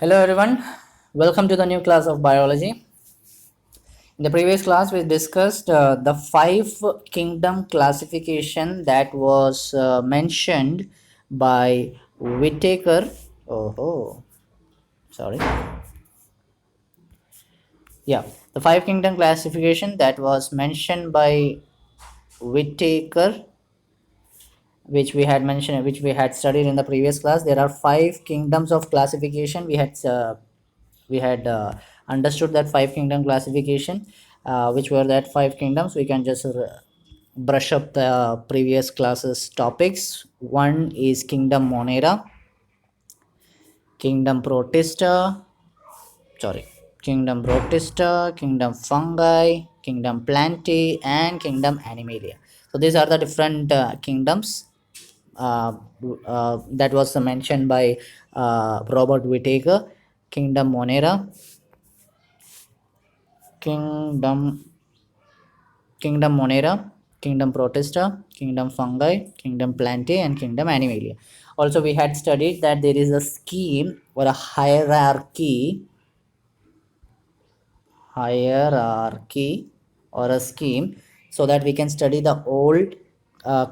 Hello everyone, welcome to the new class of biology. In the previous class, we discussed the five kingdom classification that was mentioned by Whittaker. Oh, sorry. Yeah, the five kingdom classification that was mentioned by Whittaker, which we had studied in the previous class. There are five kingdoms of classification. We had understood that five kingdom classification, which were that five kingdoms. We can just brush up the previous classes topics. One is kingdom Monera, kingdom Protista, kingdom Protista, kingdom Fungi, kingdom Plantae, and kingdom Animalia. So these are the different kingdoms that was mentioned by Robert Whittaker. Kingdom Monera, kingdom Kingdom Monera, Kingdom Protista, Kingdom Fungi, Kingdom Plantae, and Kingdom Animalia. Also, we had studied that there is a scheme or a hierarchy or a scheme, so that we can study the old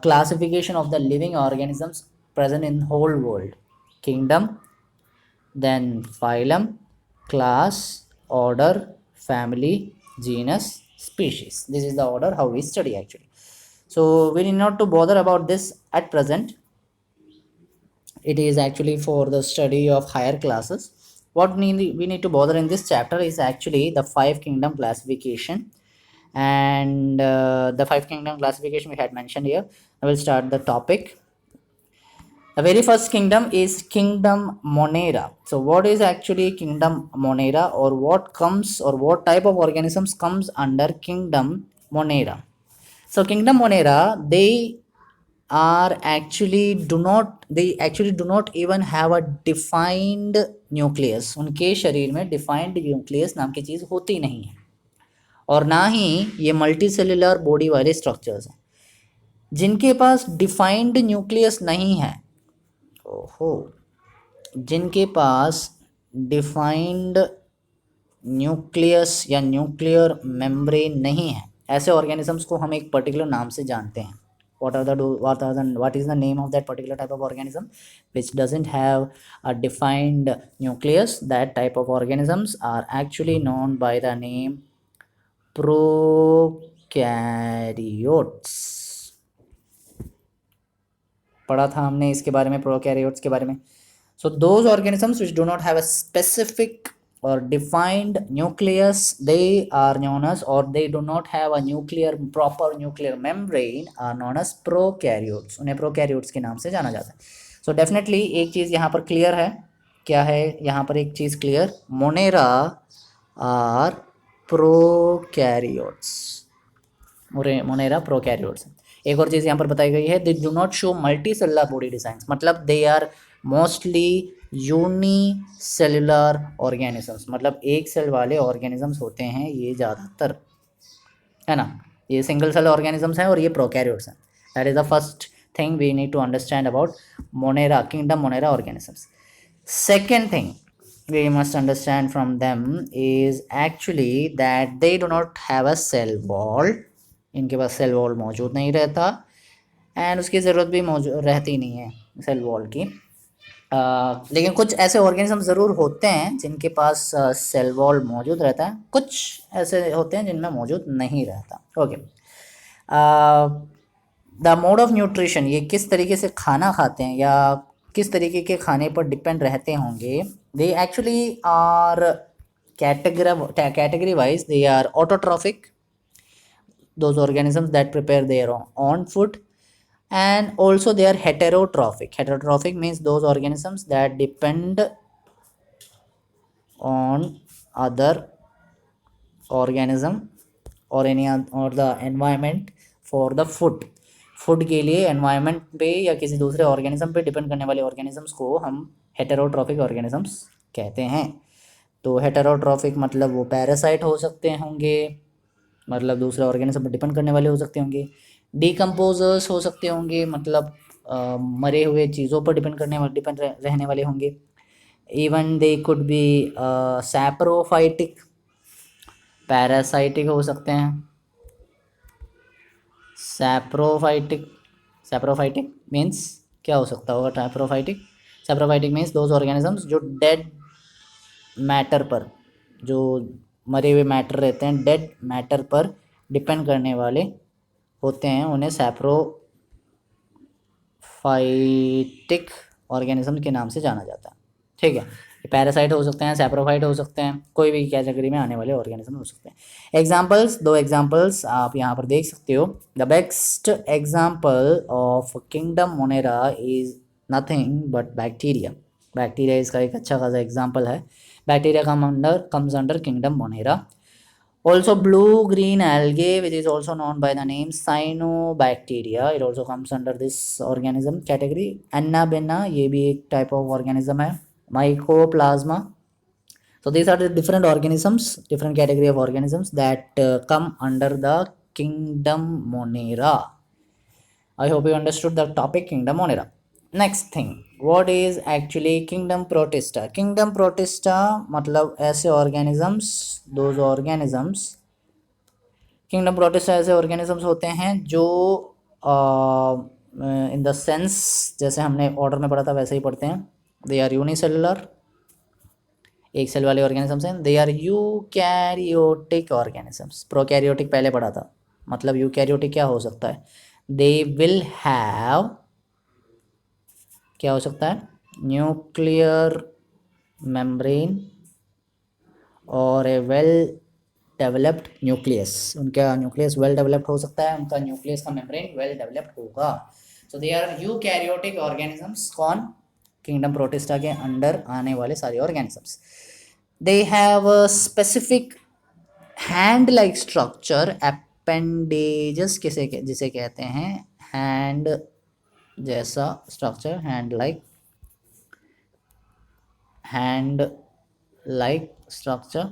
classification of the living organisms present in whole world. Kingdom, then phylum, class, order, family, genus, species. This is the order how we study actually. So we need not to bother about this at present. It is actually for the study of higher classes. What we need to bother in this chapter is actually the five kingdom classification, and the five kingdom classification we had mentioned here. I will start the topic. The very first kingdom is Kingdom Monera. So, what is actually Kingdom Monera, or what comes, or what type of organisms comes under Kingdom Monera? So, Kingdom Monera, they actually do not even have a defined nucleus. उनके शरीर में defined nucleus नाम की चीज़ होती नहीं है, और ना ही ये मल्टी सेल्युलर बॉडी वाले स्ट्रक्चर्स हैं. जिनके पास डिफाइंड न्यूक्लियस नहीं है, ओहो, जिनके पास डिफाइंड न्यूक्लियस या न्यूक्लियर मेम्ब्रेन नहीं है, ऐसे ऑर्गेनिजम्स को हम एक पर्टिकुलर नाम से जानते हैं. what is the name of that particular type of organism which doesn't have a defined nucleus? That type of organisms are actually known by the name prokaryotes. पढ़ा था हमने इसके बारे में, प्रोकैरियोट्स के बारे में. So those organisms which do not have a specific or defined nucleus, they are known as, or they do not have a proper nuclear membrane, are known as prokaryotes. उन्हें prokaryotes के नाम से जाना जाता है. So definitely एक चीज़ यहाँ पर क्लियर है. क्या है यहाँ पर एक चीज़ clear? Monera are prokaryotes. Monera prokaryotes. एक और चीज़ यहाँ पर बताई गई है, they do not show multicellular body designs. मतलब they are mostly unicellular organisms. मतलब एक सेल वाले ऑर्गेनिजम्स होते हैं ये ज़्यादातर, है ना. ये सिंगल सेल ऑर्गेनिजम्स हैं और ये प्रोकैरियोट्स हैं. That is the first thing we need to understand about Monera, kingdom Monera organisms. Second thing we must understand from them is actually that they do not have a cell wall. इनके पास cell wall मौजूद नहीं रहता, and उसकी ज़रूरत भी मौजूद रहती नहीं है सेल वॉल की. लेकिन कुछ ऐसे ऑर्गेनिज्म ज़रूर होते हैं जिनके पास सेल वॉल मौजूद रहता है. कुछ ऐसे होते हैं जिनमें मौजूद नहीं रहता. Okay. The mode of nutrition, ये किस तरीके से खाना खाते हैं या किस तरीके के खाने पर डिपेंड रहते होंगे. They actually are category wise they are autotrophic, those organisms that prepare their own food, and also they are heterotrophic. Heterotrophic means those organisms that depend on other organism or the environment for the food. Food के लिए environment पे या किसी दूसरे organism पे depend करने वाले organisms को हम हेटेरोट्रॉफिक ऑर्गेनिजम्स कहते हैं. तो हेटेरोट्रॉफिक मतलब वो पैरासाइट हो सकते होंगे, मतलब दूसरे ऑर्गेनिज्म पर डिपेंड करने वाले हो सकते होंगे. डिकम्पोजर्स हो सकते होंगे, मतलब मरे हुए चीज़ों पर डिपेंड रहने वाले होंगे. Even they could be saprophytic, parasitic हो सकते हैं। सैप्रोफाइटिक, सैप्रोफाइटिक मीन्स क्या हो सकता होगा? Saprophytic, saprophytic means those organisms जो डेड मैटर पर, जो मरे हुए मैटर रहते हैं, डेड मैटर पर डिपेंड करने वाले होते हैं, उन्हें सैप्रोफाइटिक ऑर्गेनिज्म के नाम से जाना जाता है। ठीक है, पैरासाइट हो सकते हैं, सैप्रोफाइट हो सकते हैं, कोई भी कैटेगरी में आने वाले ऑर्गेनिज्म हो सकते हैं। एग्जाम्पल्स, दो एग्जाम्पल्स आप यहाँ पर देख सकते हो। The best example of kingdom Monera is nothing but bacteria. Bacteria इसका एक अच्छा खासा एग्जाम्पल है। Bacteria comes under kingdom Monera. Also blue green algae, which is also known by the name cyanobacteria, it also comes under this organism category. Annabella, ये भी एक type of organism है. Mycoplasma. So these are the different organisms, different category of organisms that come under the kingdom Monera. I hope you understood the topic kingdom Monera. Next thing, what is actually kingdom protista? Kingdom protista मतलब ऐसे organisms, those organisms, kingdom protista ऐसे organisms होते हैं जो in the sense, जैसे हमने order में पढ़ा था वैसे ही पढ़ते हैं। They are unicellular, एक सेल वाले organisms हैं। They are eukaryotic organisms, prokaryotic पहले पढ़ा था। मतलब eukaryotic क्या हो सकता है? They will have, क्या हो सकता है? न्यूक्लियर मेम्ब्रेन और ए वेल डेवलप्ड न्यूक्लियस। उनका न्यूक्लियस वेल डेवलप्ड हो सकता है, उनका न्यूक्लियस का मेम्ब्रेन वेल डेवलप्ड होगा। सो दे आर यूकैरियोटिक ऑर्गेनिजम्स। कौन? किंगडम प्रोटिस्टा के अंडर आने वाले सारे organisms. They have a specific hand like structure, appendages जिसे कहते हैं, हैंड जैसा स्ट्रक्चर, हैंड लाइक स्ट्रक्चर,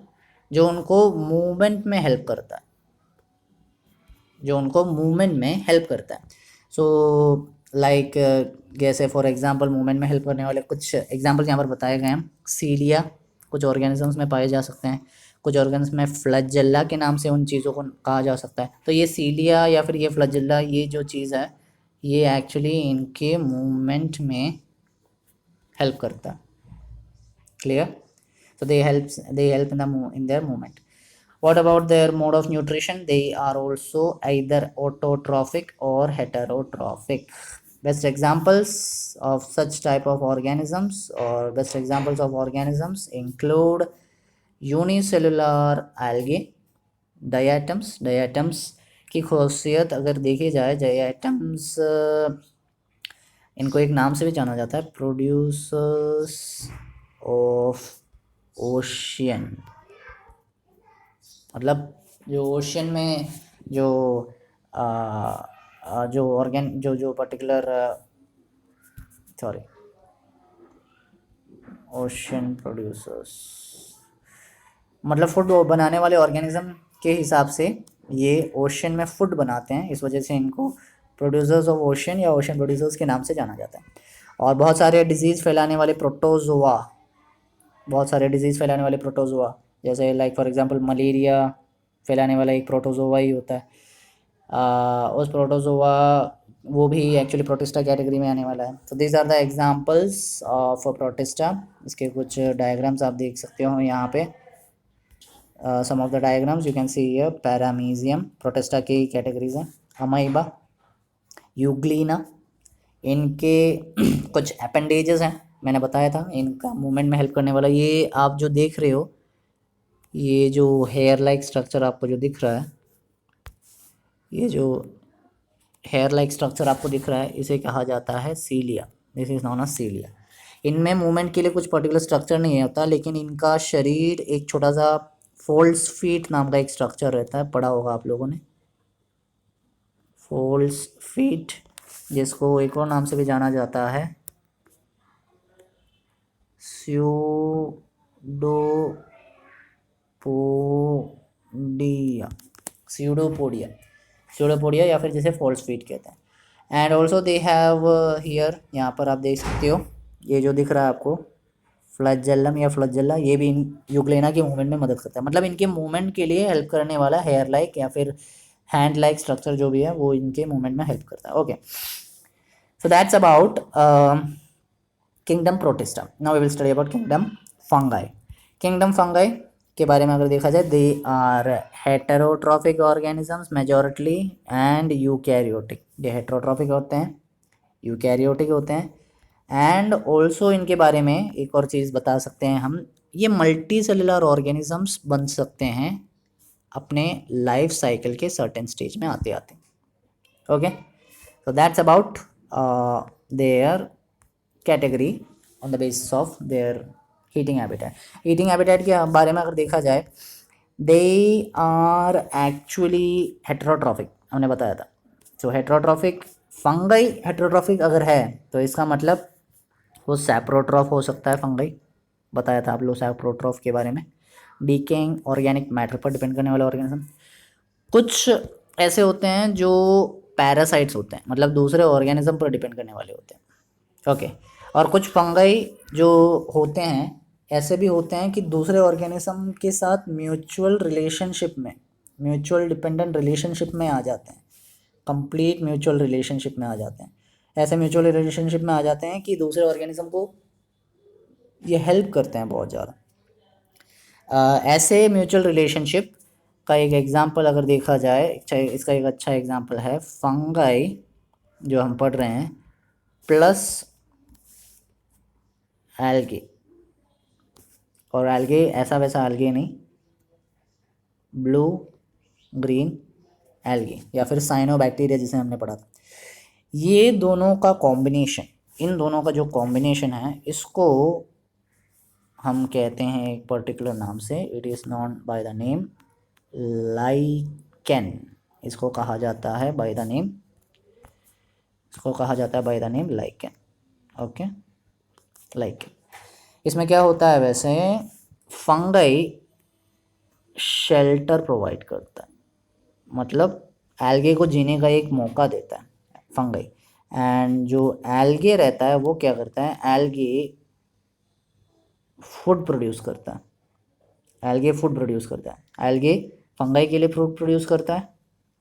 जो उनको मूवमेंट में हेल्प करता है, सो लाइक जैसे फॉर एग्जांपल मूवमेंट में हेल्प करने वाले कुछ एग्जांपल्स यहाँ पर बताए गए हैं। सीलिया कुछ ऑर्गेनिजम्स में पाए जा सकते हैं, कुछ ऑर्गेनिज्म में फ्लैजेला के नाम से उन चीज़ों को कहा जा सकता है। तो ये सीलिया या फिर ये फ्लैजेला, ये जो चीज़ है, ये एक्चुअली इनके मूवमेंट में हेल्प करता है। Clear? So they help in their movement. What about their mode of nutrition? They are also either autotrophic or heterotrophic. Best examples of such type of organisms, or best examples of organisms include unicellular algae, diatoms की खासियत अगर देखी जाए, diatoms इनको एक नाम से भी जाना जाता है, प्रोड्यूसर्स ऑफ ओशियन। मतलब जो ओशियन में जो जो पर्टिकुलर ओशियन प्रोड्यूसर्स, मतलब फूड बनाने वाले ऑर्गेनिज्म के हिसाब से ये ओशियन में फूड बनाते हैं, इस वजह से इनको प्रोड्यूसर्स ऑफ ओशियन या ओशियन प्रोड्यूसर्स के नाम से जाना जाता है। और बहुत सारे डिजीज़ फैलाने वाले प्रोटोजोआ, जैसे लाइक फॉर एग्जांपल मलेरिया फैलाने वाला एक प्रोटोजोआ ही होता है। उस प्रोटोजोआ वो भी एक्चुअली प्रोटिस्टा कैटेगरी में आने वाला है। तो these are the examples of protista. इसके कुछ डायग्राम्स आप देख सकते हो यहाँ पे। Some of the diagrams you can see here. Paramecium protista की कैटेगरीज हैं। अमाइबा, यूग्लिना, इनके कुछ अपेंडेजेस हैं, मैंने बताया था इनका मूवमेंट में हेल्प करने वाला। ये आप जो देख रहे हो, ये जो हेयर लाइक स्ट्रक्चर आपको जो दिख रहा है, इसे कहा जाता है cilia. This is known as cilia. इनमें मूवमेंट के लिए कुछ पर्टिकुलर स्ट्रक्चर नहीं होता, लेकिन इनका शरीर एक छोटा सा फोल्ड्स फीट नाम का एक स्ट्रक्चर रहता है, पढ़ा होगा आप लोगों ने, फोल्ड्स फीट, जिसको एक और नाम से भी जाना जाता है स्यूडोपोडिया या फिर जैसे फॉल्स फीट कहते हैं। And also they have here, यहाँ पर आप देख सकते हो, ये जो दिख रहा है आपको फ्लैजेलम या फ्लैजेला, ये भी यूग्लेना के मूवमेंट में मदद करता है, मतलब इनके मूवमेंट के लिए हेल्प करने वाला हेयर लाइक या फिर हैंड लाइक स्ट्रक्चर जो भी है वो इनके मूवमेंट में हेल्प करता है. Okay, so that's about kingdom protista. Now we will study about kingdom fungi. Kingdom fungi के बारे में अगर देखा जाए, they are heterotrophic organisms majorly and eukaryotic. ये हेटेरोट्रॉफिक होते हैं, यूकैरियोटिक होते हैं. एंड ऑल्सो इनके बारे में एक और चीज़ बता सकते हैं हम, ये मल्टी सेलुलर ऑर्गेनिजम्स बन सकते हैं अपने लाइफ साइकिल के सर्टेन स्टेज में आते आते. Okay, so that's about their category on the basis of their heating habitat. Heating habitat के बारे में अगर देखा जाए, दे आर एक्चुअली हेटेरोट्रॉफिक, हमने बताया था. सो हेटेरोट्रॉफिक फंगाई हेटेरोट्रॉफिक अगर है तो इसका मतलब वो सैप्रोट्रॉफ हो सकता है. फंगाई बताया था आप लोग सैप्रोट्रॉफ के बारे में. डीकेइंग ऑर्गेनिक मैटर पर डिपेंड करने वाले ऑर्गेनिज्म. कुछ ऐसे होते हैं जो पैरासाइट्स होते हैं, मतलब दूसरे ऑर्गेनिज्म पर डिपेंड करने वाले होते हैं. ओके, और कुछ फंगाई जो होते हैं ऐसे भी होते हैं कि दूसरे ऑर्गेनिज्म के साथ म्यूचुअल रिलेशनशिप में, म्यूचुअल डिपेंडेंट रिलेशनशिप में आ जाते हैं, कंप्लीट म्यूचुअल रिलेशनशिप में आ जाते हैं. ऐसे म्यूचुअल रिलेशनशिप में आ जाते हैं कि दूसरे ऑर्गेनिज्म को ये हेल्प करते हैं बहुत ज़्यादा. ऐसे म्यूचुअल रिलेशनशिप का एक एग्जांपल अगर देखा जाए, इसका एक अच्छा एग्जांपल है फंगाई जो हम पढ़ रहे हैं प्लस एल्गे. और एल्गे ऐसा वैसा एल्गे नहीं, ब्लू ग्रीन एल्गे या फिर साइनोबैक्टीरिया जिसे हमने पढ़ा था. ये दोनों का कॉम्बिनेशन, इन दोनों का जो कॉम्बिनेशन है इसको हम कहते हैं एक पर्टिकुलर नाम से. It is known by the name lichen. इसको कहा जाता है बाय द नेम, इसको कहा जाता है by the name lichen. Okay, lichen. इसमें क्या होता है, वैसे फंगाई शेल्टर प्रोवाइड करता है, मतलब एल्गे को जीने का एक मौका देता है फंगाई. एंड जो एल्गे रहता है वो क्या करता है, एल्गे फूड प्रोड्यूस करता है. एल्गे फूड प्रोड्यूस करता है. एल्गे फंगाई के लिए फूड प्रोड्यूस करता है,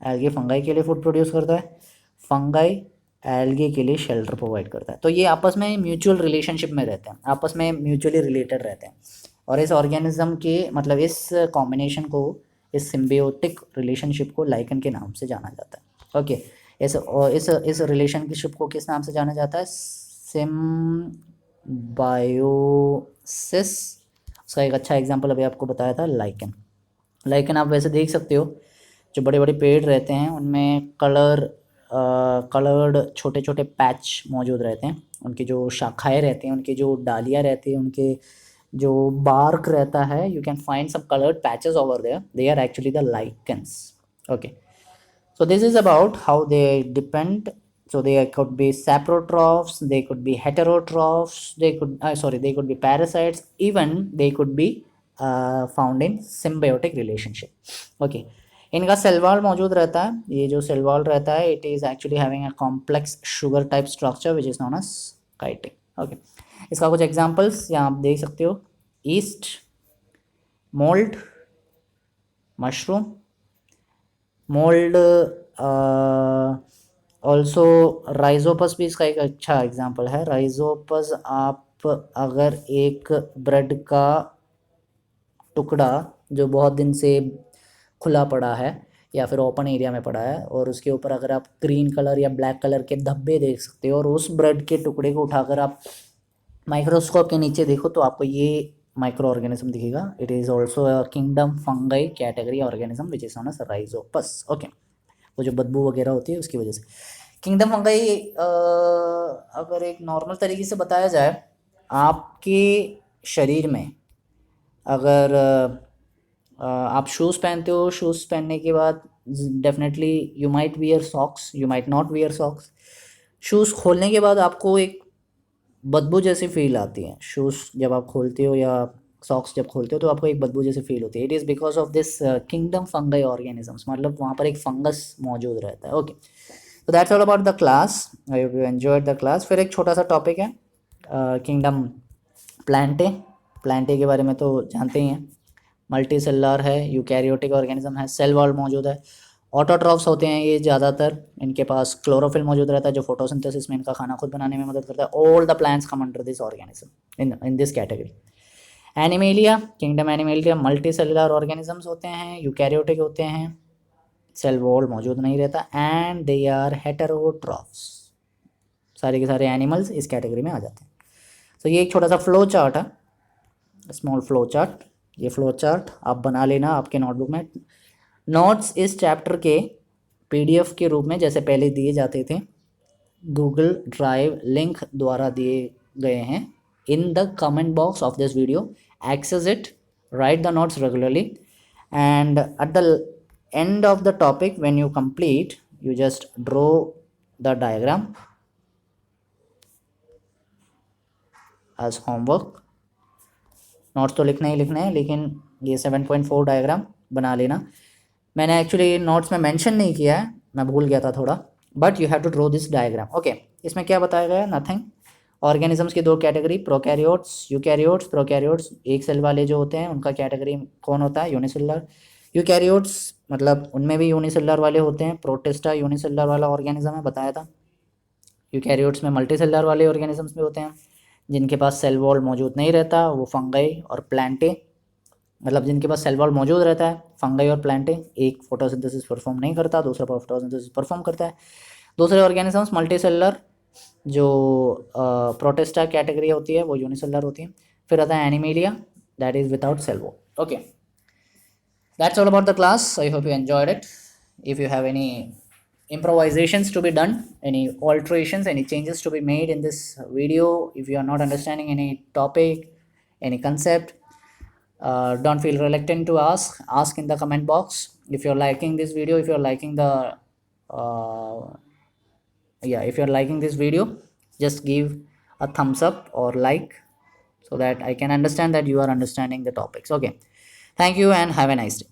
एल्गे फंगाई के लिए फूड प्रोड्यूस करता है, फंगाई एल्गे के लिए शेल्टर प्रोवाइड करता है. तो ये आपस में म्यूचुअल रिलेशनशिप में रहते हैं, आपस में म्यूचुअली रिलेटेड रहते हैं. और इस ऑर्गेनिज्म के मतलब इस कॉम्बिनेशन को, इस सिम्बियोटिक रिलेशनशिप को लाइकन के नाम से जाना जाता है. ओके, इस रिलेशनशिप को किस नाम से जाना जाता है, सिम्बायोसिस. उसका एक अच्छा एग्जांपल अभी आपको बताया था लाइकन. लाइकन आप वैसे देख सकते हो, जो बड़े बड़े पेड़ रहते हैं उनमें कलर्ड छोटे छोटे पैच मौजूद रहते हैं. उनकी जो शाखाएं रहती हैं, उनकी जो डालियाँ रहती हैं, उनके जो बार्क रहता है, you can find some coloured patches over there. They are actually the lichens. Okay, so this is about how they depend. So they could be saprotrophs, they could be heterotrophs, they could be parasites, even they could be found in symbiotic relationship. Okay, इनका cell wall मौजूद रहता है. ये जो cell wall रहता है, it is actually having a complex sugar type structure which is known as chitin. Okay, इसका कुछ एग्जांपल्स यहाँ आप देख सकते हो, yeast, mould, mushroom. Mould also rhizopus भी इसका एक अच्छा एग्जांपल है. राइजोपस आप अगर एक ब्रेड का टुकड़ा जो बहुत दिन से खुला पड़ा है या फिर ओपन एरिया में पड़ा है और उसके ऊपर अगर आप ग्रीन कलर या ब्लैक कलर के धब्बे देख सकते हो और उस ब्रेड के टुकड़े को उठाकर आप माइक्रोस्कोप के नीचे देखो तो आपको ये माइक्रो ऑर्गेनिज्म दिखेगा. It is also a kingdom fungi category organism which is known as Rhizopus. Okay, वो जो बदबू वगैरह होती है उसकी वजह से. किंगडम फंगाई अगर एक नॉर्मल तरीके से बताया जाए, आपके शरीर में अगर आप शूज़ पहनते हो, शूज़ पहनने के बाद definitely you might wear socks, you might not wear socks. Shoes खोलने के बाद आपको एक बदबू जैसी फील आती है. शूज़ जब आप खोलते हो या सॉक्स जब खोलते हो तो आपको एक बदबू जैसी फील होती है. It is because of this kingdom fungi organisms, मतलब वहाँ पर एक फंगस मौजूद रहता है. ओके, तो that's all about the class. I hope you enjoyed the class. फिर एक छोटा सा टॉपिक है किंगडम प्लांटे. प्लांटे के बारे में तो जानते ही हैं, मल्टी सेलुलर है, यूकैरियोटिक ऑर्गेनिज्म है, सेल वॉल मौजूद है, ऑटोट्रॉफ्स होते हैं ये ज़्यादातर, इनके पास क्लोरोफिल मौजूद रहता है जो फोटोसिंथेसिस में इनका खाना खुद बनाने में मदद करता है। All the plants come under this organism in this category. Animalia, kingdom animalia multi cellular organisms होते हैं, यूकैरियोटिक होते हैं, सेल वॉल मौजूद नहीं रहता, एंड दे आर हेटेरोट्रॉफ्स। सारे के सारे एनिमल्स इस कैटेगरी में आ जाते हैं। तो ये एक छोटा सा फ्लो चार्ट है, स्मॉल फ्लो चार्ट। ये फ्लो चार्ट आप बना लेना आपके नोटबुक में। नोट्स इस चैप्टर के पीडीएफ के रूप में जैसे पहले दिए जाते थे, गूगल ड्राइव लिंक द्वारा दिए गए हैं in the comment box of this video. Access it, write the notes regularly, and at the end of the topic when you complete, you just draw the diagram as homework. Notes तो लिखना ही लिखना है, लेकिन ये 7.4 diagram बना लेना। मैंने actually notes में मेंशन नहीं किया है, मैं भूल गया था थोड़ा, but you have to draw this diagram. Okay, इसमें क्या बताया गया है? नथिंग। ऑर्गेनिजम्स की दो कैटेगरी, प्रोकैरियोट्स, यूकैरियोट्स। प्रोकैरियोट्स एक सेल वाले जो होते हैं उनका कैटेगरी कौन होता है? यूनिसेलुलर। यूकैरियोट्स मतलब उनमें भी यूनिसेलुलर वाले होते हैं, प्रोटिस्टा यूनिसेलुलर वाला ऑर्गेनिज्म है, बताया था। यूकैरियोट्स में मल्टी सेलुलर वाले ऑर्गेनिजम्स भी होते हैं जिनके पास सेल वॉल मौजूद नहीं रहता, वो फंगाई और प्लांटे, मतलब जिनके पास सेल वॉल मौजूद रहता है, फंगाई और प्लांटे। एक फोटोसिंथेसिस परफॉर्म नहीं करता, दूसरा फोटोसिंथेसिस परफॉर्म करता है। दूसरे ऑर्गेनिजम्स मल्टी सेलुलर जो प्रोटिस्टा कैटेगरी होती है वो यूनिसेलुलर होती है। फिर आता है Animalia, that is without cell wall. Okay, that's all about the class. I hope you enjoyed it. If you have any improvisations to be done, any alterations, any changes to be made in this video, if you are not understanding any topic, any concept, don't feel reluctant to ask in the comment box. If you're liking this video, if you're liking the if you're liking this video, just give a thumbs up or like, so that I can understand that you are understanding the topics. Okay, thank you and have a nice day.